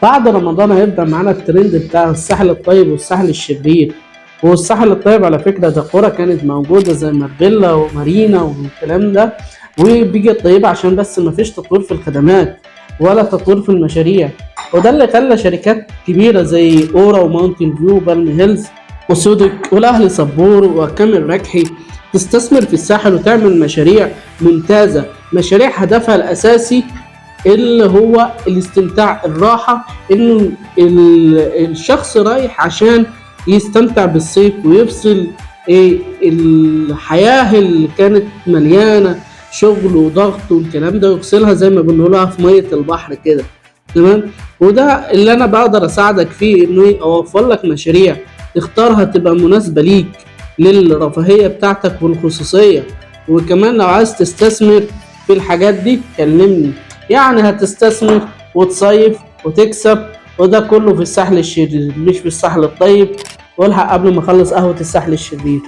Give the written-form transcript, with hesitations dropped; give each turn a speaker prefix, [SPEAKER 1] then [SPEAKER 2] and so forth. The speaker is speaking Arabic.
[SPEAKER 1] بعد رمضان هيبدأ معانا الترند بتاع الساحل الطيب والساحل الشرير. والساحل الطيب على فكرة ده قرى كانت موجودة زي مارفيلا ومارينا والكلام ده، وبيجي الطيبة عشان بس مفيش تطوير في الخدمات ولا تطوير في المشاريع. وده اللي خلى شركات كبيرة زي أورا وماونتن فيو وبالم هيلز وسودك والأهلي صبور وكامل ركحي تستثمر في الساحل وتعمل مشاريع ممتازة، مشاريع هدفها الأساسي اللي هو الاستمتاع، الراحة، انه الشخص رايح عشان يستمتع بالصيف ويفصل الحياة اللي كانت مليانة شغل وضغط والكلام ده، ويفصلها زي ما بنقولها في مية البحر كده. تمام. وده اللي انا بقدر اساعدك فيه، انه اوفر لك مشاريع تختارها تبقى مناسبة ليك للرفاهية بتاعتك والخصوصية. وكمان لو عايز تستثمر في الحاجات دي كلمني، يعني هتستثمر وتصيف وتكسب، وده كله في الساحل الشرير مش في الساحل الطيب. والحق قبل ما اخلص قهوة الساحل الشرير.